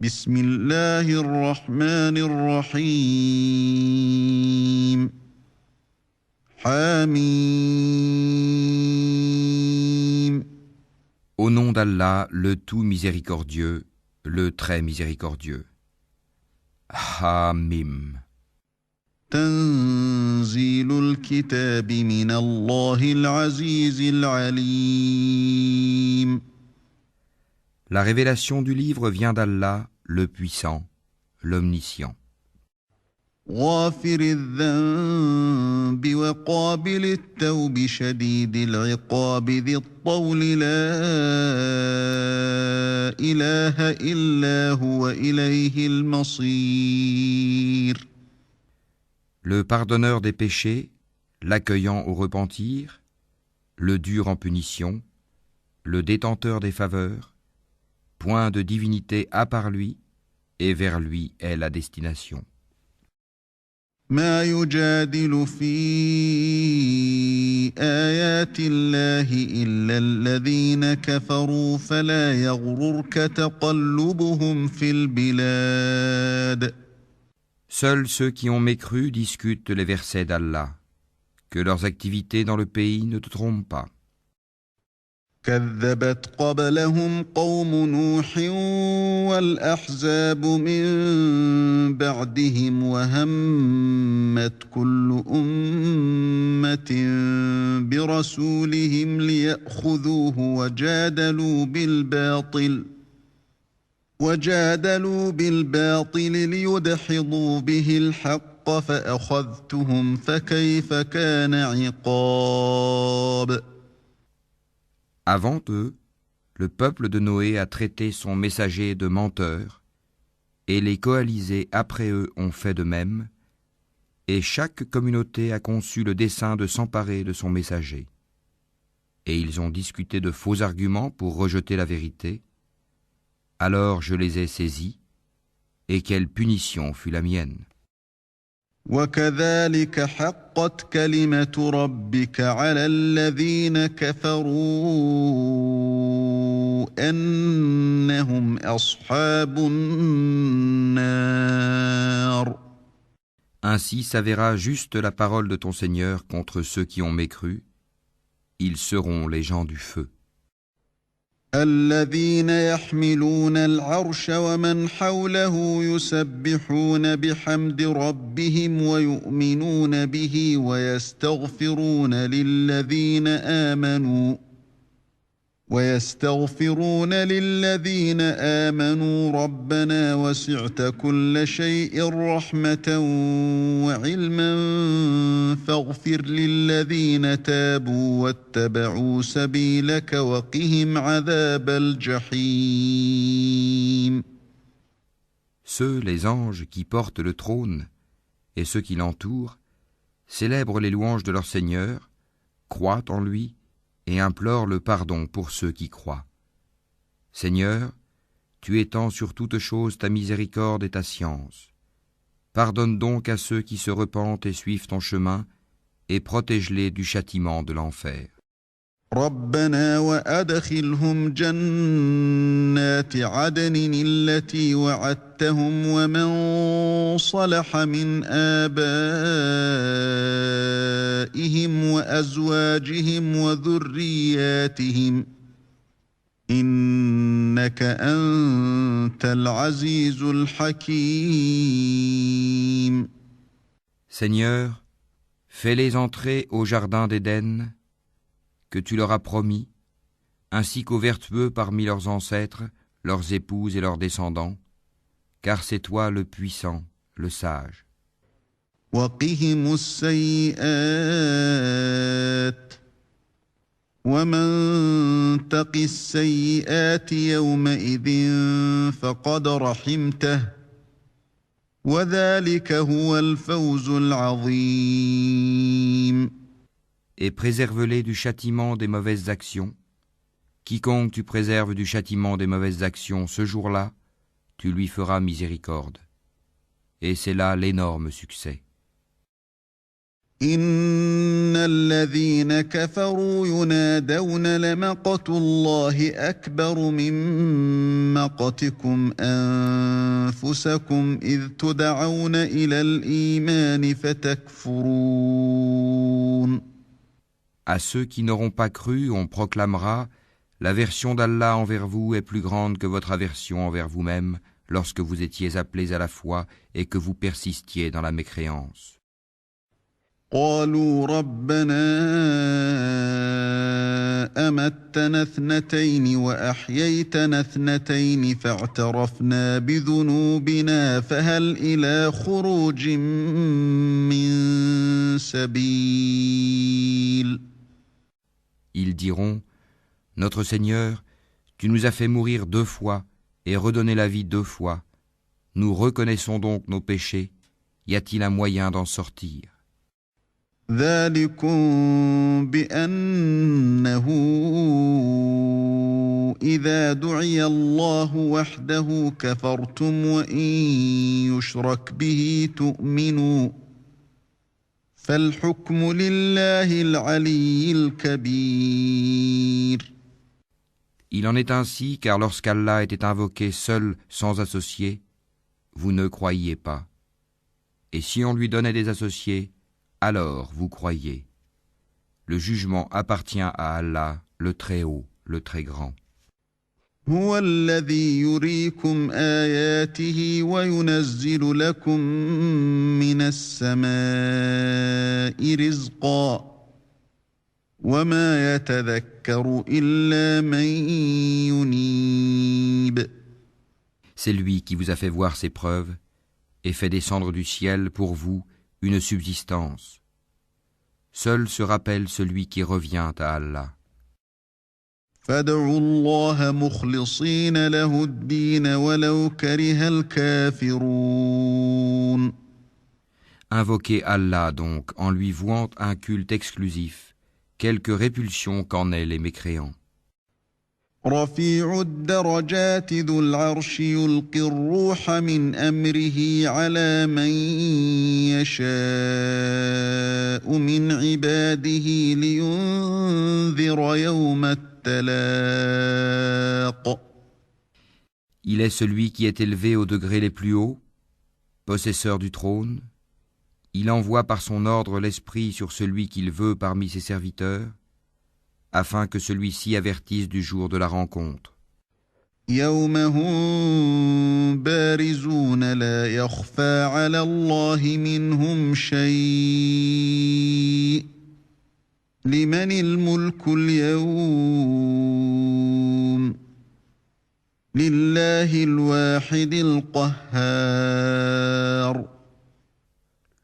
بسم الله الرحمن الرحيم حميم Au nom d'Allah, le tout miséricordieux, le très miséricordieux. Hamim. تنزيل الكتاب من الله العزيز العليم La révélation du livre vient d'Allah, le puissant, l'omniscient. غافر الذنب وقابل التوب شديد العقاب ذي الطول لا إله إلا هو إليه المصير Le pardonneur des péchés, l'accueillant au repentir, le dur en punition, le détenteur des faveurs, point de divinité à part lui, et vers lui est la destination. ما يجادل في آيات الله إلا الذين كفروا فلا يغررك تقلبهم في البلاد Seuls ceux qui ont mécru discutent les versets d'Allah. Que leurs activités dans le pays ne te trompent pas. كذبت قبلهم قوم نوح والأحزاب من بعدهم وهمت كل أمة برسولهم ليأخذوه وجادلوا بالباطل ليدحضوا به الحق فأخذتهم فكيف كان عقاب Avant eux, le peuple de Noé a traité son messager de menteur, et les coalisés après eux ont fait de même, et chaque communauté a conçu le dessein de s'emparer de son messager. Et ils ont discuté de faux arguments pour rejeter la vérité. Alors je les ai saisis, et quelle punition fut la mienne. وكذلك حقت كلمة ربك على الذين كفروا أنهم أصحاب النار Ainsi s'avéra juste la parole de ton Seigneur contre ceux qui ont mécru. Ils seront les gens du feu. الذين يحملون العرش ومن حوله يسبحون بحمد ربهم ويؤمنون به ويستغفرون للذين آمنوا ربنا وسعت كل شيء رحمة وعلما فاغفر للذين تابوا واتبعوا سبيلك وقهم عذاب الجحيم Ceux, les anges, qui portent le trône, et ceux qui l'entourent, célèbrent les louanges de leur Seigneur, croient en lui, et implore le pardon pour ceux qui croient. Seigneur, tu étends sur toute chose ta miséricorde et ta science. Pardonne donc à ceux qui se repentent et suivent ton chemin, et protège-les du châtiment de l'enfer. ربنا وأدخلهم جنات عدن التي وعدتهم ومن صلح من آبائهم وأزواجهم وذرياتهم إنك أنت العزيز الحكيم Seigneur, fais-les entrer au jardin d'Éden, que tu leur as promis, ainsi qu'aux vertueux parmi leurs ancêtres, leurs épouses et leurs descendants, car c'est toi le puissant, le sage. وقهم السيئات ومن تق السيئات يومئذ فقد رحمته وذلك هو الفوز العظيم Et préserve-les du châtiment des mauvaises actions. Quiconque tu préserves du châtiment des mauvaises actions ce jour-là, tu lui feras miséricorde. Et c'est là l'énorme succès. إن الذين كفروا ينادون لمقت الله أكبر من مقتكم أنفسكم إذ تدعون إلى الإيمان فتكفرون. À ceux qui n'auront pas cru, on proclamera: l'aversion d'Allah envers vous est plus grande que votre aversion envers vous-même lorsque vous étiez appelés à la foi et que vous persistiez dans la mécréance. قالوا ربنا أمتنا اثنتين وأحييتنا اثنتين فاعترفنا بذنوبنا فهل إلى خروج من سبيل. Ils diront: Notre Seigneur, tu nous as fait mourir 2 fois et redonner la vie 2 fois. Nous reconnaissons donc nos péchés. Y a-t-il un moyen d'en sortir? ذلكم بأنه إذا دعي الله وحده كفرتم وإن يشرك به تؤمنوا فالحكم لله العلي الكبير. Il en est ainsi car lorsqu'Allah était invoqué seul sans associé, vous ne croyiez pas. Et si on lui donnait des associés, alors vous croyez. Le jugement appartient à Allah, le Très-Haut, le Très-Grand. هو الذي يريكم آياته وينزل لكم من السماء رزقا وما يتذكر إلا من ينيب. C'est lui qui vous a fait voir ses preuves et fait descendre du ciel pour vous une subsistance. Seul se rappelle celui qui revient à Allah. فادعوا الله مخلصين له الدين ولو كره الكافرون. Invoquez Allah donc en lui vouant un culte exclusif, quelque répulsion qu'en aient les mécréants. رفيع الدرجات ذو العرش يلقي الروح من أمره على من يشاء من عباده لينذر يوم التلاق. Il est celui qui est élevé aux degrés les plus hauts, possesseur du trône. Il envoie par son ordre l'esprit sur celui qu'il veut parmi ses serviteurs, afin que celui-ci avertisse du jour de la rencontre. يوم هم بارزون لا يخفى على الله منهم شيء لمن الملك اليوم لله الواحد القهار.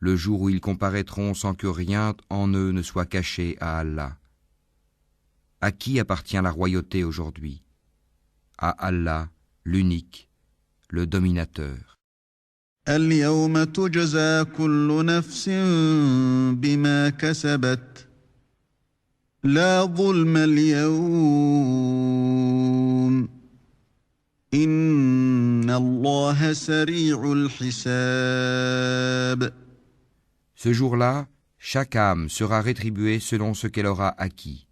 Le jour où ils comparaîtront sans que rien en eux ne soit caché à Allah. À qui appartient la royauté aujourd'hui? À Allah, l'unique, le dominateur. اليوم تجزى كل نفس بما كسبت لا ظلم اليوم إن الله سريع الحساب. Ce jour-là, chaque âme sera rétribuée selon ce qu'elle aura acquis.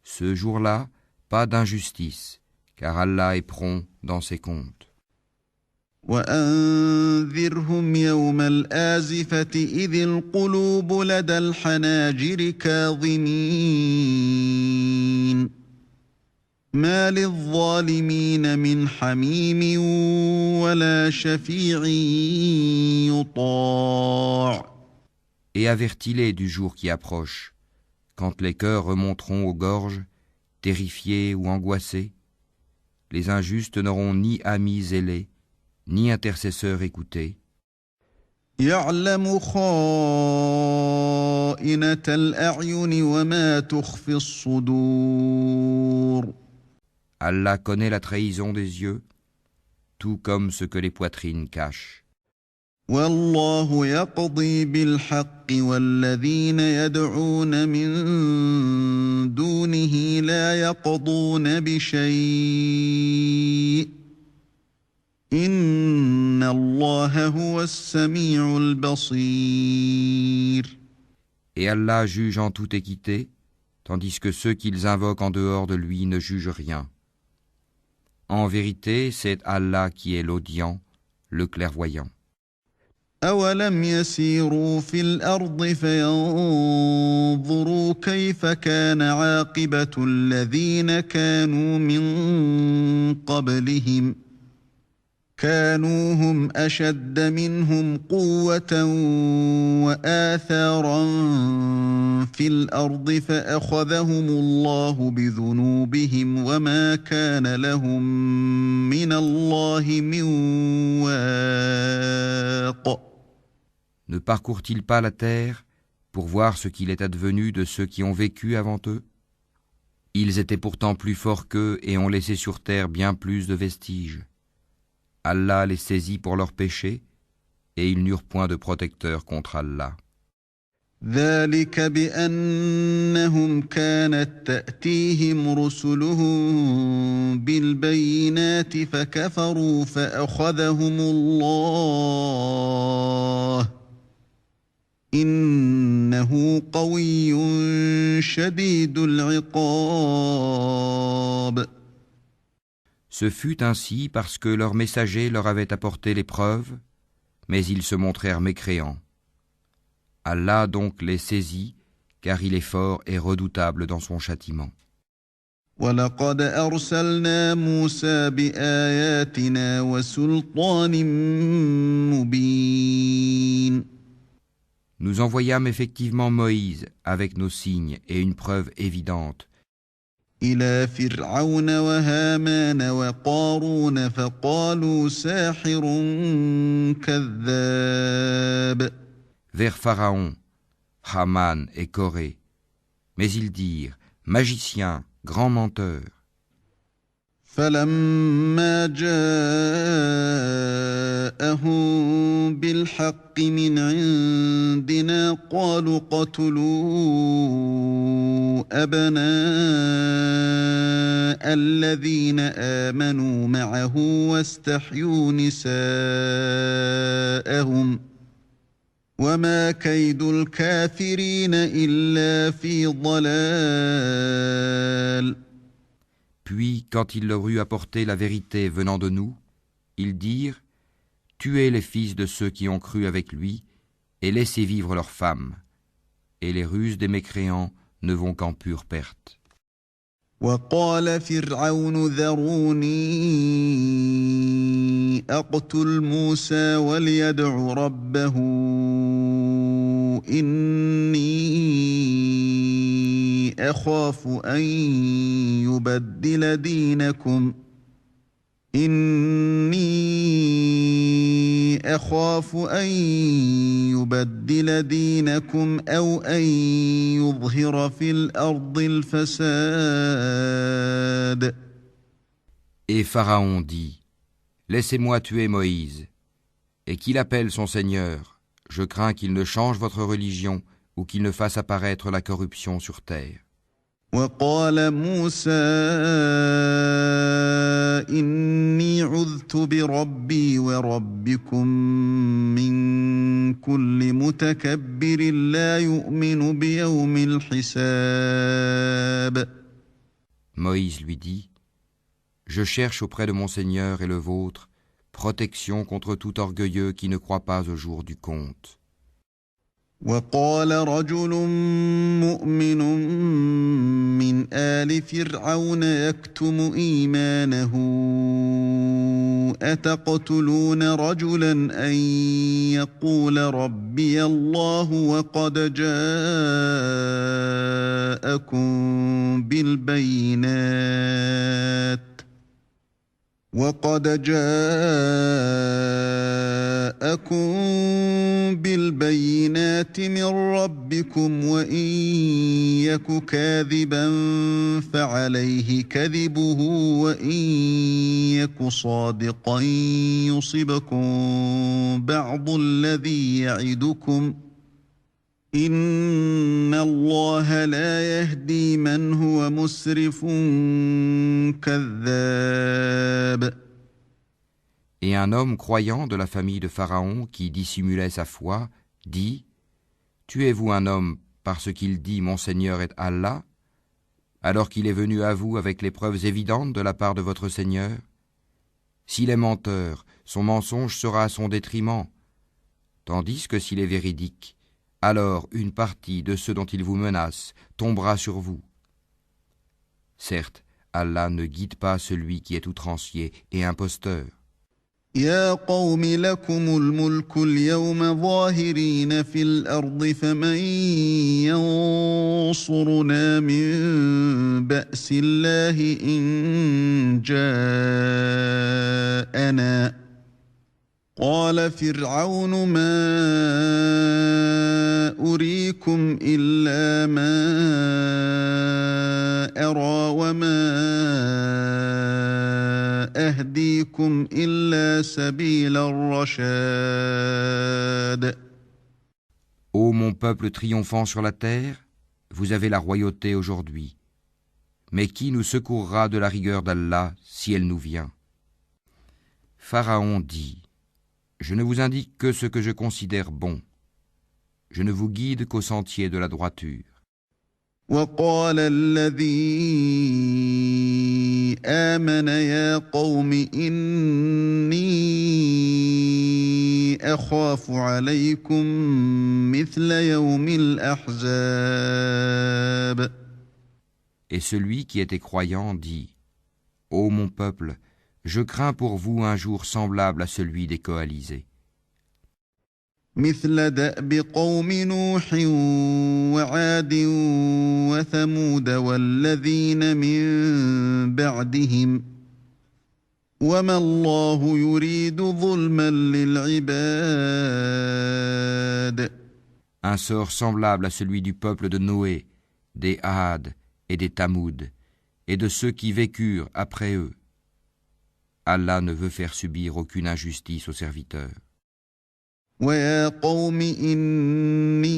Ce jour-là, pas d'injustice, car Allah est prompt dans ses comptes. وأنذرهم يوم الآزفة إذ القلوب لدى الحناجر كاظمين ما للظالمين من حميم ولا شفيع يطاع. Et avertis-les du jour qui approche, quand les cœurs remonteront aux gorges, terrifiés ou angoissés. Les injustes n'auront ni amis zélés, ni intercesseurs écoutés. يعلم خائنة الأعين وما تخفي الصدور. Allah connaît la trahison des yeux, tout comme ce que les poitrines cachent. والله يقضي بالحق والذين يدعون من دونه لا يقضون بشيء إن الله هو السميع البصير. Et Allah juge en toute équité, tandis que ceux qu'ils invoquent en dehors de lui ne jugent rien. En vérité, c'est Allah qui est l'audient, le clairvoyant. أولم يسيروا في الأرض فينظروا كيف كان عاقبة الذين كانوا من قبلهم كانوا هم أشد منهم قوة وآثارا في الأرض فأخذهم الله بذنوبهم وما كان لهم من الله من واق. Ne parcourent-ils pas la terre pour voir ce qu'il est advenu de ceux qui ont vécu avant eux? Ils étaient pourtant plus forts qu'eux et ont laissé sur terre bien plus de vestiges. Allah les saisit pour leurs péchés et ils n'eurent point de protecteur contre Allah. ذلك بأنهم كانت تأتيهم رسلهم بالبينات فكفروا فأخذهم الله إنه قوي شديد العقاب. Ce fut ainsi parce que leurs messagers leur avaient apporté les preuves, mais ils se montrèrent mécréants. Allah donc les saisit, car il est fort et redoutable dans son châtiment. وَلَقَدْ أَرْسَلْنَا مُوسَى بِآيَاتِنَا وَسُلْطَانٍ مُبِينٍ. Nous envoyâmes effectivement Moïse avec nos signes et une preuve évidente إِلَى فِرْعَوْنَ وَهَامَانَ وَقَارُونَ فَقَالُوا سَاحِرٌ كَذَّابٌ. vers Pharaon, Haman et Corée. Mais ils dirent, magicien, grand menteur. فَلَمَّا جَاءَهُم بِالْحَقِّ مِنْ عِندِنَا قَالُوا اقْتُلُوا أَبْنَاءَ الَّذِينَ آمَنُوا مَعَهُ وَاسْتَحْيُوا نِسَاءَهُمْ وَمَا كَيْدُ الْكَافِرِينَ إِلَّا فِي ضَلَالٍ. Puis, quand il leur eut apporté la vérité venant de nous, ils dirent, tuez les fils de ceux qui ont cru avec lui, et laissez vivre leurs femmes. Et les ruses des mécréants ne vont qu'en pure perte. وقال فرعون ذروني أقتل موسى وليدع ربه إني أخاف أن يبدل دينكم أو أن يظهر في الأرض الفساد. Et Pharaon dit, laissez-moi tuer Moïse, et qu'il appelle son Seigneur. Je crains qu'il ne change votre religion ou qu'il ne fasse apparaître la corruption sur terre. وقال موسى إني عذت بربي وربكم من كل متكبر لا يؤمن بيوم الحساب. Moïse lui dit, je cherche auprès de mon Seigneur et le vôtre protection contre tout orgueilleux qui ne croit pas au jour du compte. وقال رجل مؤمن من آل فرعون يكتم إيمانه أتقتلون رجلا أن يقول ربي الله وقد جاءكم بالبينات من ربكم وإن يك كاذبا فعليه كذبه وإن يك صادقا يصبكم بعض الذي يعدكم إن الله لا يهدي من هو مسرف كذاب. Et un homme croyant de la famille de Pharaon qui dissimulait sa foi dit, tuez-vous un homme parce qu'il dit « Mon Seigneur est Allah » alors qu'il est venu à vous avec les preuves évidentes de la part de votre Seigneur? S'il est menteur, son mensonge sera à son détriment, tandis que s'il est véridique, alors une partie de ceux dont il vous menace tombera sur vous. Certes, Allah ne guide pas celui qui est outrancier et imposteur. يا قوم لكم الملك اليوم ظاهرين في الأرض فمن ينصرنا من بأس الله إن جاءنا قال فرعون ما أريكم إلا ما أرى وما أهديكم إلا سبيل الرشاد. Ô mon peuple triomphant sur la terre, vous avez la royauté aujourd'hui. Mais qui nous secourra de la rigueur d'Allah si elle nous vient? Pharaon dit: Je ne vous indique que ce que je considère bon. Je ne vous guide qu'au sentier de la droiture. وقال الذي آمن يا قوم إني أخاف عليكم مثل يوم الأحزاب. Et celui qui était croyant dit: Ô mon peuple, je crains pour vous un jour semblable à celui des coalisés. مثل دأب قوم نوح وعاد وثمود والذين من بعدهم وما الله يريد ظلما للعباد. Un sort semblable à celui du peuple de Noé, des Had et des Tamoud, et de ceux qui vécurent après eux. Allah ne veut faire subir aucune injustice aux serviteurs. ويا قوم إني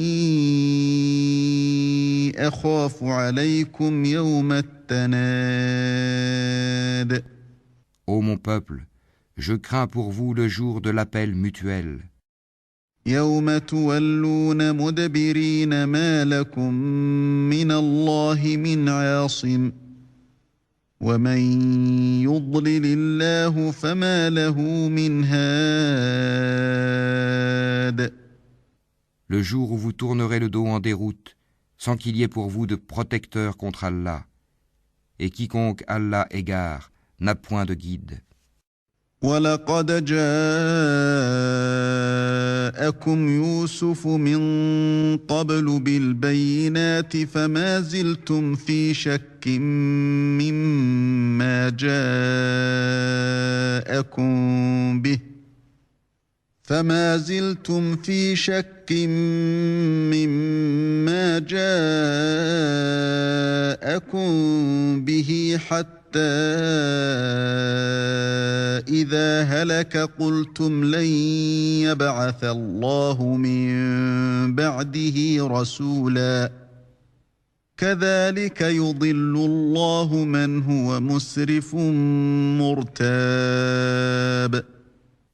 أخاف عليكم يوم التناد. Ô mon peuple, je crains pour vous le jour de l'appel mutuel. يوم تولون مدبرين ما لكم من الله من عاصم ومن يضلل الله فما له من هاد. Le jour où vous tournerez le dos en déroute, sans qu'il y ait pour vous de protecteur contre Allah, et quiconque Allah égare n'a point de guide. ولقد جاءكم يوسف من قبل بالبينات فما زلتم في شك مما جاءكم به حتى إذا هلك قلتم لن يبعث الله من بعده رسولا كذلك يضل الله من هو مسرف مرتاب.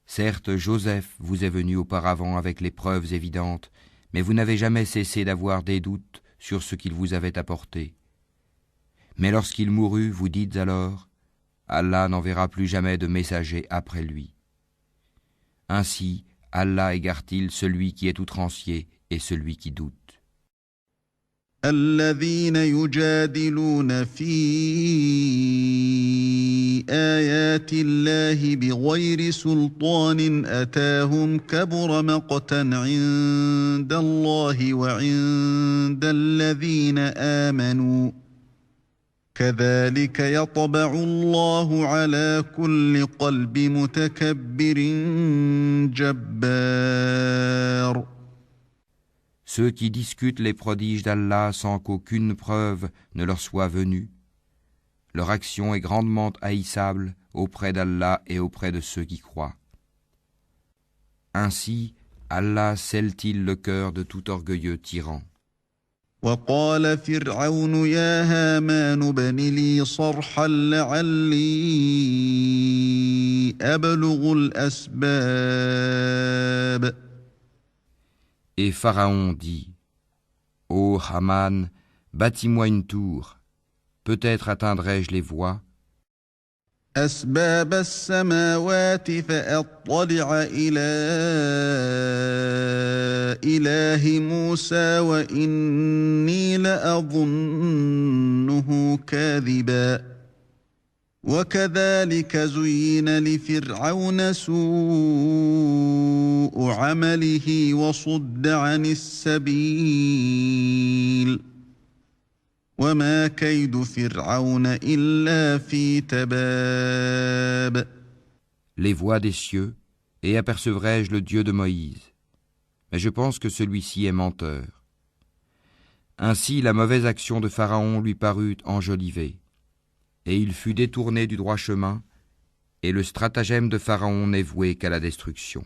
Certes, Joseph vous est venu auparavant avec les preuves évidentes, mais vous n'avez jamais cessé d'avoir des doutes sur ce qu'il vous avait apporté. Mais lorsqu'il mourut, vous dites alors: Allah n'enverra plus jamais de messager après lui. Ainsi, Allah égare-t-il celui qui est outrancier et celui qui doute. الذين يجادلون في آيات الله بغير سلطان أتاهم كبر مقتا عند الله وعند الذين آمنوا كذلك يطبع الله على كل قلب متكبر جبار. Ceux qui discutent les prodiges d'Allah sans qu'aucune preuve ne leur soit venue, leur action est grandement haïssable auprès d'Allah et auprès de ceux qui croient. Ainsi, Allah scelle-t-il le cœur de tout orgueilleux tyran. وقال فرعون يا هامان ابن لي صرحا لعلي أبلغ الأسباب. Et Pharaon dit: Ô Haman, bâtis-moi une tour, peut-être atteindrai-je les voies, أسباب السماوات فأطلع إلى إله موسى وإني لأظنه كاذبا وكذلك زين لفرعون سوء عمله وصد عن السبيل وما كيد فرعون إلا في تباب. les voies des cieux, et apercevrai-je le Dieu de Moïse. Mais je pense que celui-ci est menteur. Ainsi la mauvaise action de Pharaon lui parut enjolivée, et il fut détourné du droit chemin, et le stratagème de Pharaon n'est voué qu'à la destruction.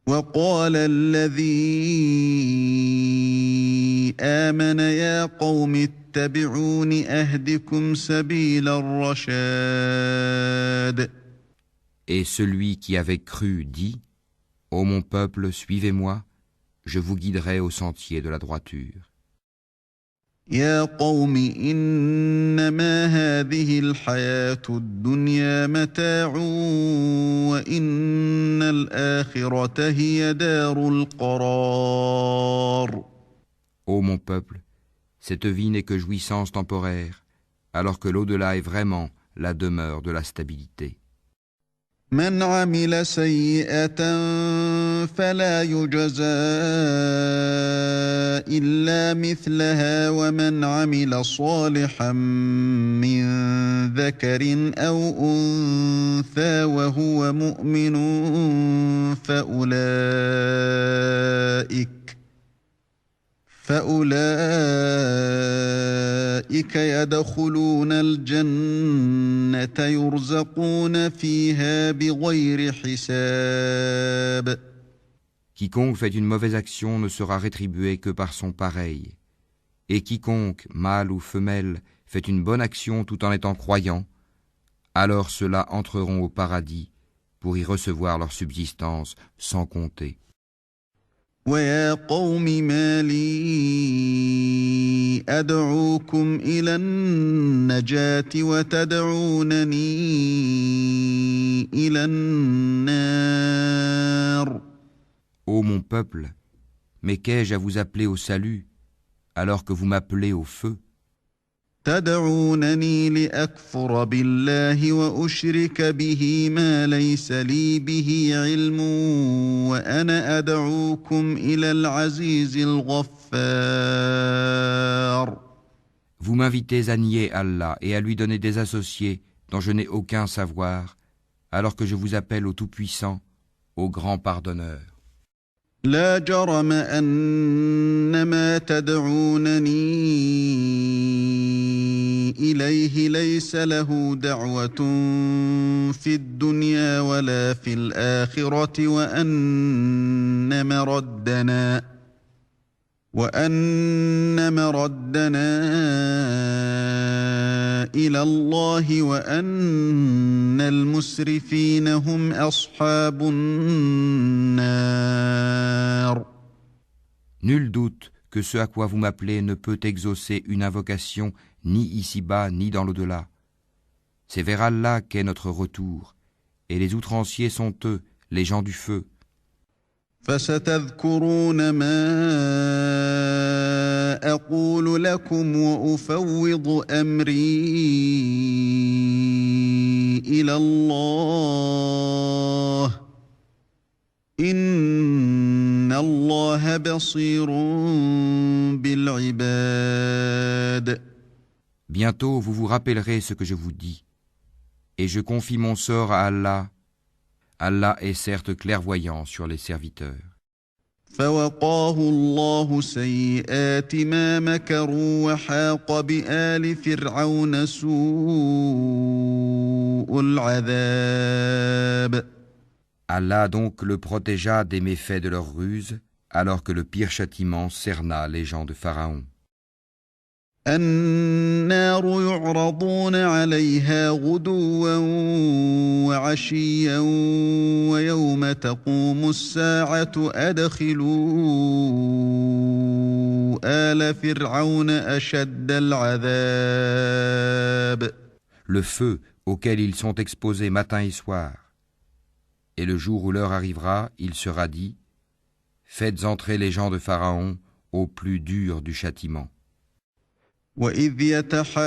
وقال الذي آمن يا قوم اتبعون أهدكم سبيل الرشاد. Et celui qui avait cru dit, ô mon peuple, suivez-moi, je vous guiderai au sentier de la droiture. يا قوم إنما هذه الحياة الدنيا متاع وإن الآخرة هي دار القرار. Ô mon peuple, cette vie n'est que jouissance temporaire, alors que l'au-delà est vraiment la demeure de la stabilité. من عمل سيئة فلا يجزى إلا مثلها ومن عمل صالحا من ذكر أو أنثى وهو مؤمن فأولئك يدخلون الجنة يرزقون فيها بغير حساب. Quiconque fait une mauvaise action ne sera rétribué que par son pareil. Et quiconque, mâle ou femelle, fait une bonne action tout en étant croyant, alors ceux-là entreront au paradis pour y recevoir leur subsistance sans compter. ويا قوم ما لي أدعوكم إلى النجاة وتدعونني إلى النار. Ô mon peuple, mais qu'ai-je à vous appeler au salut, alors que vous m'appelez au feu? تدعونني لأكفر بالله وأشرك به ما ليس لي به علم وأنا أدعوكم إلى العزيز الغفار. Vous m'invitez à nier Allah et à lui donner des associés dont je n'ai aucun savoir, alors que je vous appelle au Tout-Puissant, au Grand Pardonneur. لا جرم أن ما تدعونني إليه ليس له دعوة في الدنيا ولا في الآخرة وأن مردنا إلى الله وأن المسرفين هم أصحاب النار. Nul doute que ce à quoi vous m'appelez ne peut exaucer une invocation ni ici-bas ni dans l'au-delà. C'est vers Allah qu'est notre retour, et les outranciers sont eux, les gens du feu. فستذكرون ما أقول لكم وأفوض أمري إلى الله إن الله بصير بالعباد. Bientôt vous vous rappellerez ce que je vous dis, et je confie mon sort à Allah. Allah est certes clairvoyant sur les serviteurs. فوقاه الله سيئات ما مكروا وحاق بآل فرعون سوء العذاب. Allah donc le protégea des méfaits de leur ruse, alors que le pire châtiment cerna les gens de Pharaon. النار يعرضون عليها غدوا وعشيا ويوم تقوم الساعة أدخلوا آل فرعون أشد العذاب. Le feu auquel ils sont exposés matin et soir. Et le jour où l'heure arrivera, il sera dit: faites entrer les gens de Pharaon au plus dur du châtiment. وَإِذْ يَتَحَاجُّونَ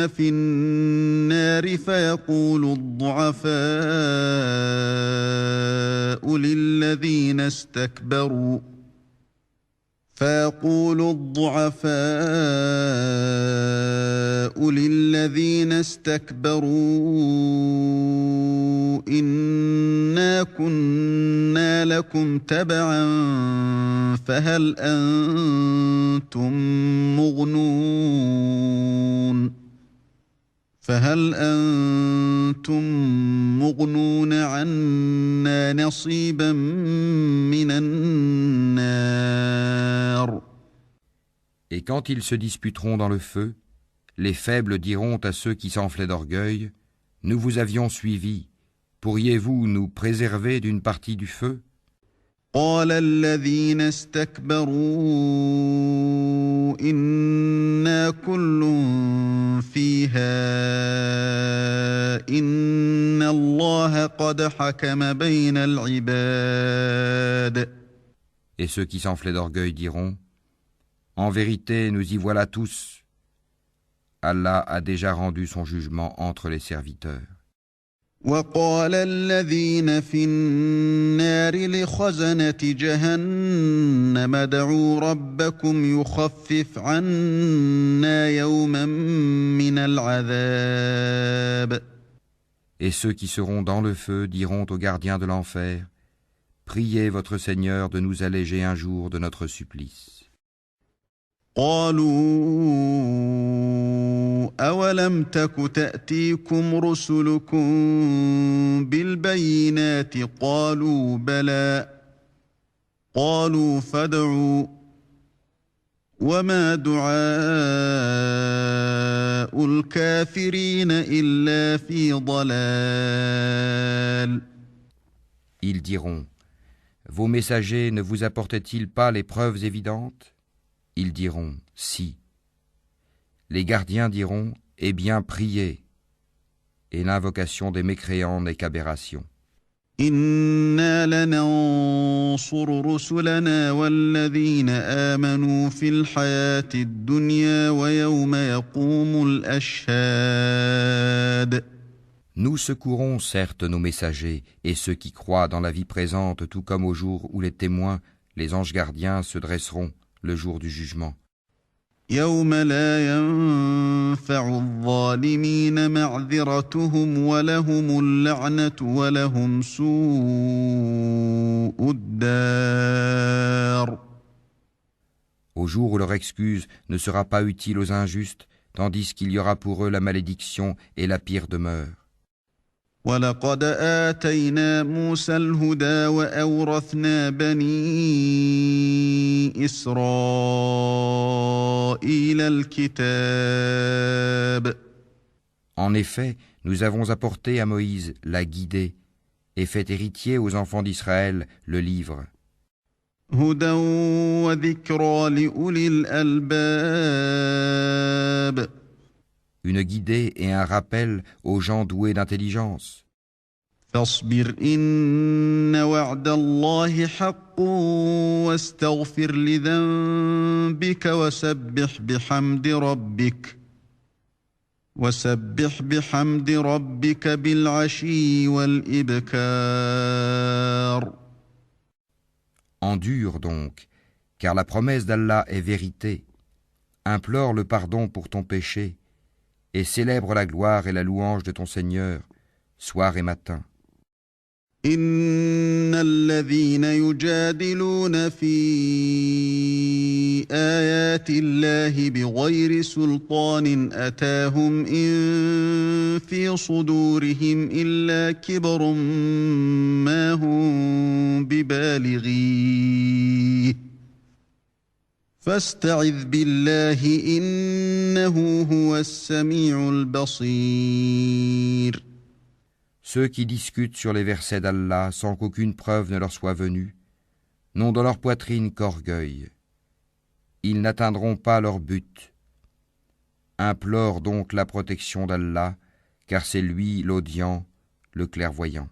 فِي النَّارِ فَيَقُولُ الضُّعَفَاءُ لِلَّذِينَ اسْتَكْبَرُوا إِنَّا كُنَّا لَكُمْ تَبَعًا فَهَلْ أَنْتُمْ مُغْنُونَ عَنَّا نَصِيبًا مِنَ النَّارِ. Et quand ils se disputeront dans le feu, les faibles diront à ceux qui s'enflaient d'orgueil: nous vous avions suivis, pourriez-vous nous préserver d'une partie du feu? قال الذين استكبروا إنا كل فيها إن الله قد حكم بين العباد. Et ceux qui s'enflaient d'orgueil diront: en vérité, nous y voilà tous. Allah a déjà rendu son jugement entre les serviteurs. وقال الذين في النار لخزنة جهنم ادعوا ربكم يخفف عنا يوما من العذاب. Et ceux qui seront dans le feu diront aux gardiens de l'enfer: priez votre Seigneur de nous alléger un jour de notre supplice. قالوا أولم تك تأتيكم رسلكم بالبينات قالوا بلى قالوا فادعوا وما دعاء الكافرين إلا في ضلال. Ils diront: vos messagers ne vous apportaient-ils pas les preuves évidentes? Ils diront: si. Les gardiens diront: eh bien, priez. Et l'invocation des mécréants n'est qu'aberration. إنا لننصر رسلنا والذين آمنوا في الحياة الدنيا ويوم يقوم الأشهاد. Nous secourons certes nos messagers et ceux qui croient dans la vie présente, tout comme au jour où les témoins, les anges gardiens, se dresseront le jour du jugement. يوم لا ينفع الظالمين معذرتهم ولهم اللعنة ولهم سوء الدار. Au jour où leur excuse ne sera pas utile aux injustes, tandis qu'il y aura pour eux la malédiction et la pire demeure. وَلَقَدْ آتَيْنَا مُوسَى الْهُدَى وَأَوْرَثْنَا بَنِي إِسْرَائِيلَ الْكِتَابَ. En effet, nous avons apporté à Moïse la guidée et fait héritier aux enfants d'Israël le livre. هُدًى وَذِكْرَى لِأُولِي الْأَلْبَابِ. Une guidée et un rappel aux gens doués d'intelligence. فاصبر إن وعد الله حق واستغفر لذنبك وسبح بحمد ربك بالعشي والإبكار. Endure donc, car la promesse d'Allah est vérité. Implore le pardon pour ton péché et célèbre la gloire et la louange de ton Seigneur, soir et matin. إن الذين يجادلون في آيات الله بغير سلطان أتاهم إن في صدورهم إلا كبر ما هم ببالغيه فاستعذ بالله إنه هو السميع البصير. Ceux qui discutent sur les versets d'Allah sans qu'aucune preuve ne leur soit venue, n'ont dans leur poitrine qu'orgueil. Ils n'atteindront pas leur but. Implore donc la protection d'Allah, car c'est lui l'audient, le clairvoyant.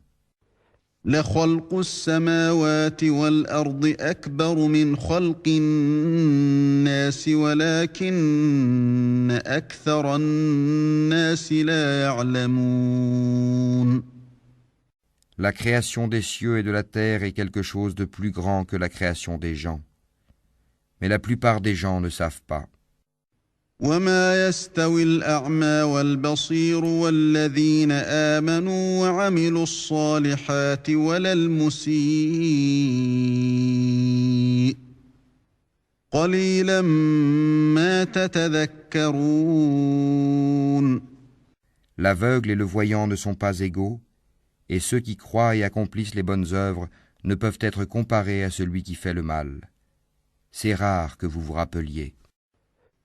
لخلق السماوات والأرض أكبر من خلق الناس ولكن أكثر الناس لا يعلمون. La création des cieux et de la terre est quelque chose de plus grand que la création des gens. Mais la plupart des gens ne savent pas. وما يستوي الأعمى والبصير والذين آمنوا وعملوا الصالحات ولا المسيء قليلا ما تتذكرون. L'aveugle et le voyant ne sont pas égaux, et ceux qui croient et accomplissent les bonnes œuvres ne peuvent être comparés à celui qui fait le mal. C'est rare que vous vous rappeliez.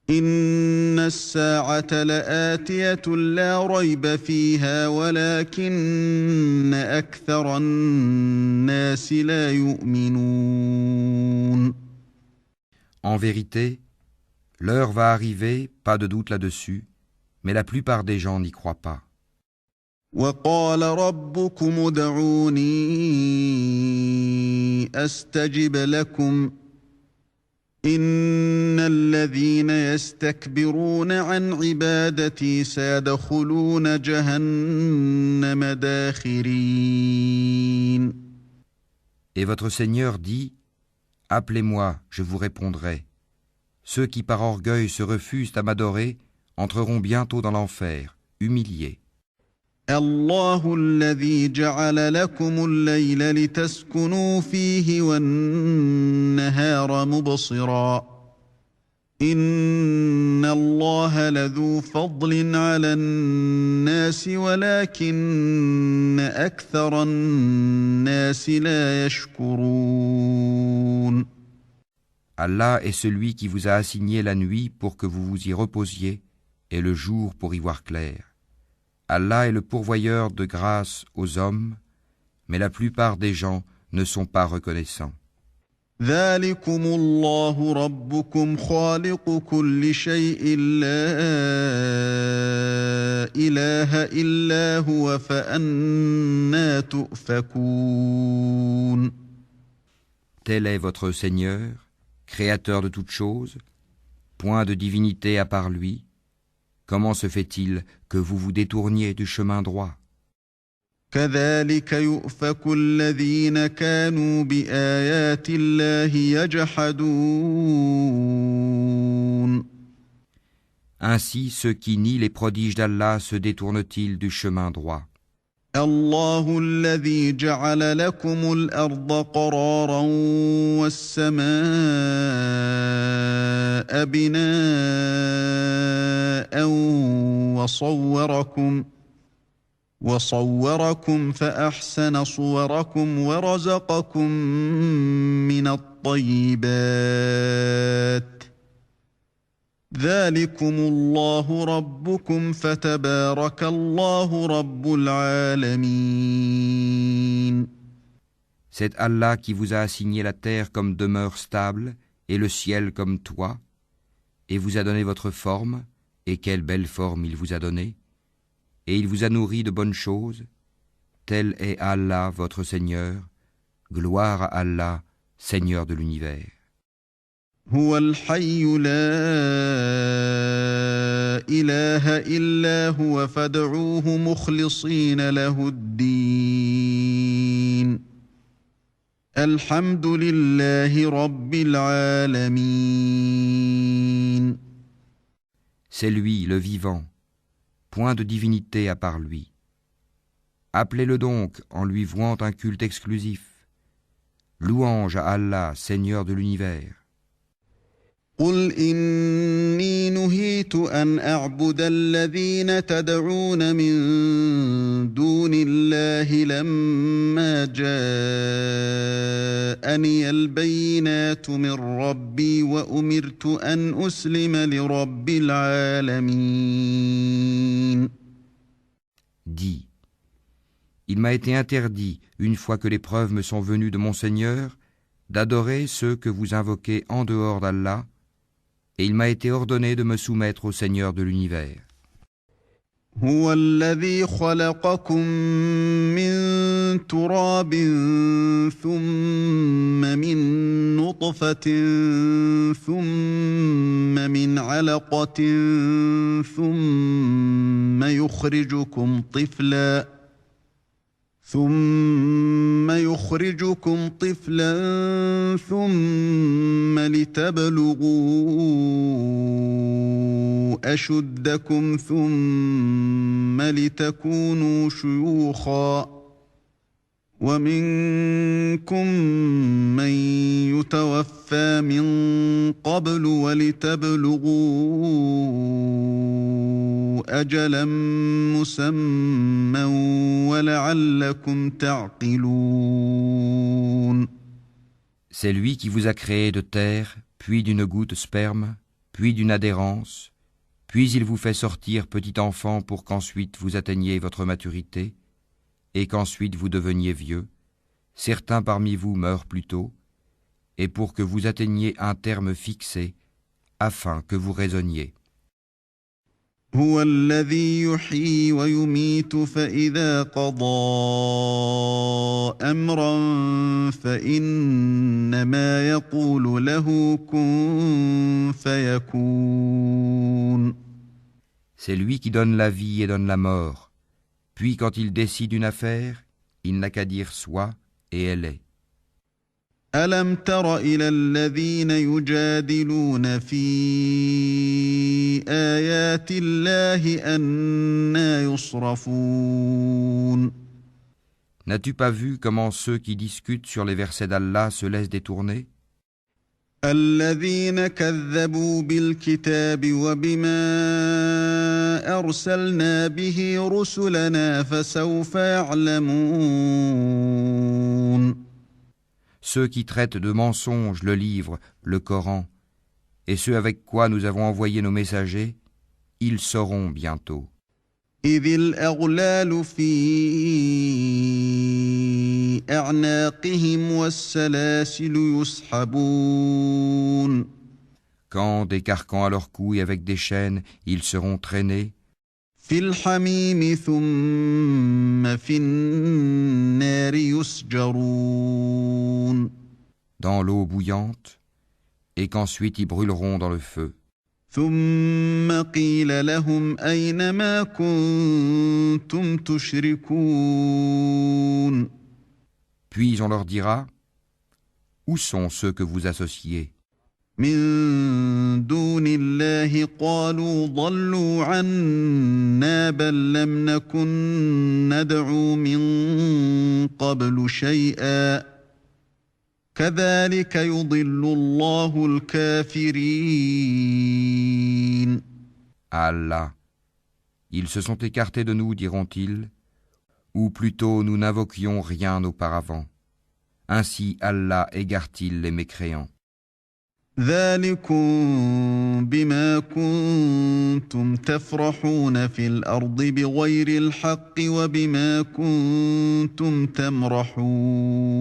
إن الساعة لآتية لا ريب فيها ولكن أكثر الناس لا يؤمنون. En vérité, l'heure va arriver, pas de doute là-dessus, mais la plupart des gens n'y croient pas. وقال ربكم ادعوني أستجب لكم إن الذين يستكبرون عن عبادتي سيدخلون جهنم داخرين. Et votre Seigneur dit, « Appelez-moi, je vous répondrai. Ceux qui par orgueil se refusent à m'adorer entreront bientôt dans l'enfer, humiliés. » الله الذي جعل لكم الليل لتسكنوا فيه والنهار مبصرا إن الله لذو فضل على الناس ولكن أكثر الناس لا يشكرون. Allah est celui qui vous a assigné la nuit pour que vous vous y reposiez et le jour pour y voir clair. Allah est le pourvoyeur de grâce aux hommes, mais la plupart des gens ne sont pas reconnaissants. ذلكم الله ربكم خالق كل شيء لا إله إلا هو فأنى تؤفكون. Tel est votre Seigneur, créateur de toutes choses, point de divinité à part lui. Comment se fait-il que vous vous détourniez du chemin droit? كذلك يؤفك الذين كانوا بآيات الله يجحدون. Ainsi, ceux qui nient les prodiges d'Allah se détournent-ils du chemin droit? الله الذي جعل لكم الأرض قرارا والسماء بناء وصوركم فأحسن صوركم ورزقكم من الطيبات ذلكم الله ربكم فتبارك الله رب العالمين. C'est Allah qui vous a assigné la terre comme demeure stable et le ciel comme toit, et vous a donné votre forme, et quelle belle forme il vous a donnée, et il vous a nourri de bonnes choses. Tel est Allah votre Seigneur, gloire à Allah, Seigneur de l'univers. هو الحي لا إله إلا هو فادعوه مخلصين له الدين الحمد لله رب العالمين. C'est lui, le vivant, point de divinité à part lui. Appelez-le donc en lui vouant un culte exclusif. Louange à Allah, Seigneur de l'univers. قل إني نهيت أن أعبد الذين تدعون من دون الله لما جاءني البينات من ربي وأمرت أن أسلم لرب العالمين. Dis, il m'a été interdit, une fois que les preuves me sont venues de mon Seigneur, d'adorer ceux que vous invoquez en dehors d'Allah, et il m'a été ordonné de me soumettre au Seigneur de l'univers. هو الذي خلقكم من تراب ثم من نطفة ثم من علقة ثم يخرجكم طفلا ثم لتبلغوا أشدكم ثم لتكونوا شيوخا ومنكم من يتوفى من قبل ولتبلغوا أجلا مسمى ولعلكم تعقلون. C'est lui qui vous a créé de terre, puis d'une goutte sperme, puis d'une adhérence, puis il vous fait sortir petit enfant pour qu'ensuite vous atteigniez votre maturité, et qu'ensuite vous deveniez vieux. Certains parmi vous meurent plus tôt, et pour que vous atteigniez un terme fixé, afin que vous raisonniez. هو الذي يحيي ويميت فإذا قضى أمرا فإنما يقول له كن فيكون. C'est lui qui donne la vie et donne la mort. Puis quand il décide une affaire, il n'a qu'à dire soit et elle est. ألم تر إلى الذين يجادلون في آيات الله أنى يصرفون. N'as-tu pas vu comment ceux qui discutent sur les versets d'Allah se laissent détourner? الذين كذبوا بالكتاب وبما أرسلنا به رسلنا فسوف يعلمون. Ceux qui traitent de mensonges le livre, le Coran, et ceux avec quoi nous avons envoyé nos messagers, ils sauront bientôt. إذ الأغلال في أعناقهم والسلاسل يسحبون. Quand, des carcans à leur cou et avec des chaînes, ils seront traînés, في الحميم ثم في النار يسجرون. dans l'eau bouillante, et qu'ensuite ils brûleront dans le feu. ثم قيل لهم أين ما كنتم تشركون. Puis on leur dira, où sont ceux que vous associez? من دون الله قالوا ضلوا عنا بل لم نكن ندعو من قبل شيئا كذلك يضل الله الكافرين. Allah, ils se sont écartés de nous, diront-ils, ou plutôt nous n'invoquions rien auparavant. Ainsi Allah égare-t-il les mécréants. ذلكم بما كنتم تفرحون في الأرض بغير الحق وبما كنتم تمرحون.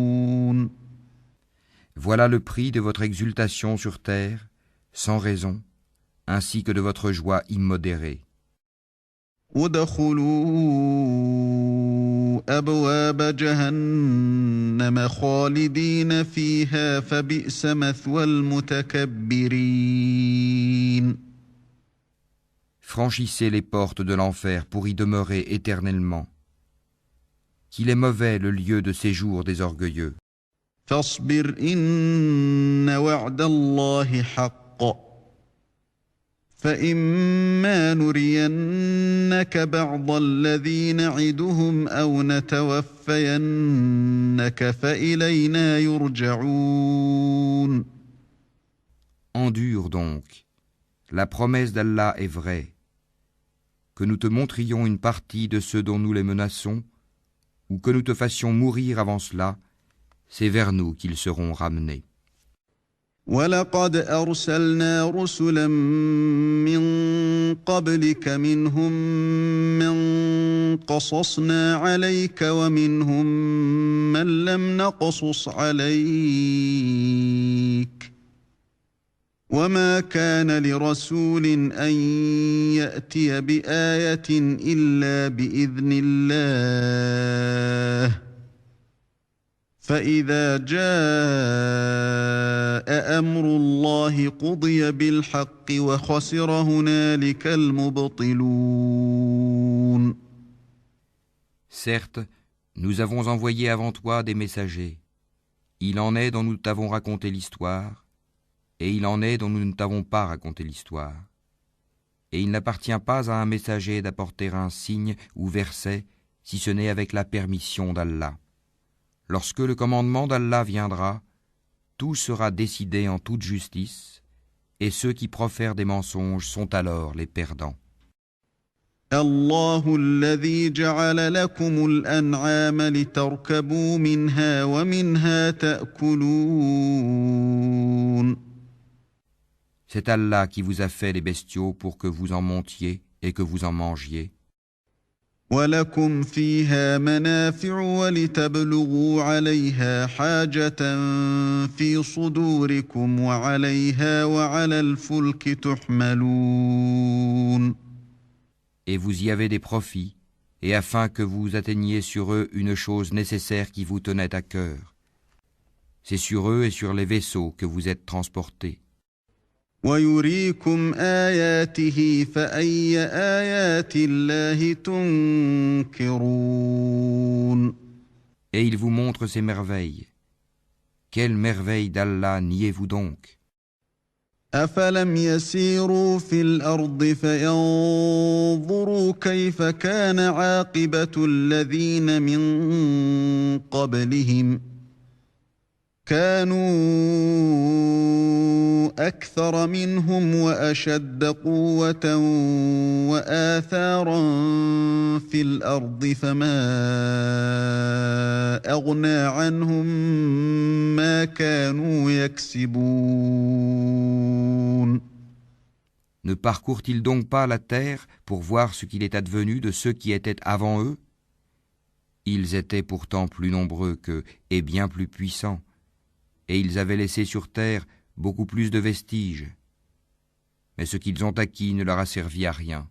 Voilà le prix de votre exultation sur terre, sans raison, ainsi que de votre joie immodérée. ادخلوا أبواب جهنم خالدين فيها فبئس مثوى المتكبرين. Franchissez les portes de l'enfer pour y demeurer éternellement. Qu'il est mauvais le lieu de séjour des orgueilleux. فاصبر إن وعد الله حق فإما نرينك بعض الذي نعدهم أو نتوفينك فإلينا يرجعون. Endure donc, la promesse d'Allah est vraie, que nous te montrions une partie de ceux dont nous les menaçons, ou que nous te fassions mourir avant cela, c'est vers nous qu'ils seront ramenés. وَلَقَدْ أَرْسَلْنَا رُسُلًا مِّن قَبْلِكَ مِنْهُم مَّن قَصَصْنَا عَلَيْكَ وَمِنْهُم مَّن لَّمْ نَقْصُصْ عَلَيْكَ وَمَا كَانَ لِرَسُولٍ أَن يَأْتِيَ بِآيَةٍ إِلَّا بِإِذْنِ اللَّهِ فَإِذَا جَاءَ أَمْرُ اللَّهِ قُضِيَ بِالْحَقِّ وَخَسِرَ هُنَالِكَ الْمُبْطِلُونَ. Certes, nous avons envoyé avant toi des messagers. Il en est dont nous t'avons raconté l'histoire, et il en est dont nous ne t'avons pas raconté l'histoire. Et il n'appartient pas à un messager d'apporter un signe ou verset, si ce n'est avec la permission d'Allah. Lorsque le commandement d'Allah viendra, tout sera décidé en toute justice, et ceux qui profèrent des mensonges sont alors les perdants. الله الذي جعل لكم الأنعام لتركبوا منها ومنها تأكلون. C'est Allah qui vous a fait les bestiaux pour que vous en montiez et que vous en mangiez. ولكم فيها منافع ولتبلغوا عليها حاجة في صدوركم وعليها وعلى الفلك تحملون. Et vous y avez des profits, et afin que vous atteigniez sur eux une chose nécessaire qui vous tenait à cœur. C'est sur eux et sur les vaisseaux que vous êtes transportés. ويريكم آياته فأي آيات الله تنكرون. Et il vous montre ses merveilles. Quelle merveille d'Allah niez-vous donc? أفلم يسيروا في الأرض فينظروا كيف كان عاقبة الذين من قبلهم كانوا أكثر منهم وأشد قوة وآثارا في الأرض فما أغنى عنهم ما كانوا يكسبون. Ne parcourent-ils donc pas la terre pour voir ce qu'il est advenu de ceux qui étaient avant eux? Ils étaient pourtant plus nombreux qu'eux et bien plus puissants, et ils avaient laissé sur terre beaucoup plus de vestiges. Mais ce qu'ils ont acquis ne leur a servi à rien.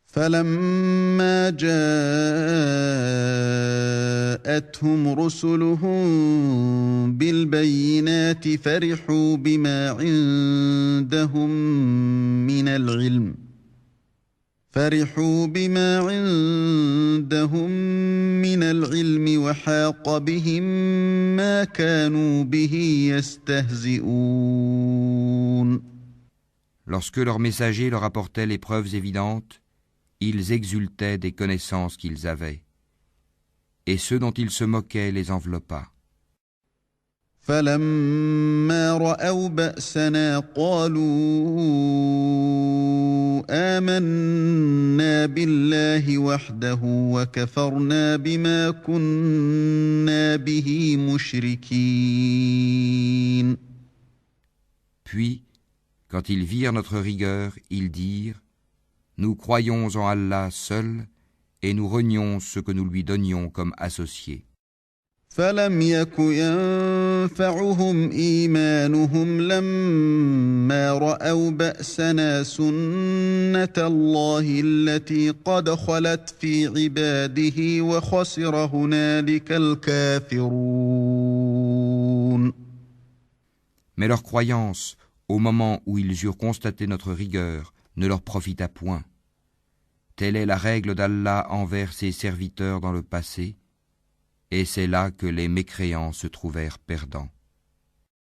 فلما جاءتهم رسلهم بالبينات فرحوا بما عندهم من العلم وحاق بهم ما كانوا به يستهزئون. Lorsque leurs messagers leur apportaient les preuves évidentes, ils exultaient des connaissances qu'ils avaient, et ceux dont ils se moquaient les enveloppa. فلما رأوا بأسنا قالوا آمنا بالله وحده وكفرنا بما كنا به مشركين. Puis, quand ils virent notre rigueur, ils dirent: Nous croyons en Allah seul, et nous renions ce que nous lui donnions comme associés. فلم يك ينفعهم إيمانهم لما رأوا بأسنا سنة الله التي قد خلت في عباده وخسر هنالك الكافرون. Mais leur croyance, au moment où ils eurent constaté notre rigueur, ne leur profita point. Telle est la règle d'Allah envers ses serviteurs dans le passé, et c'est là que les mécréants se trouvèrent perdants.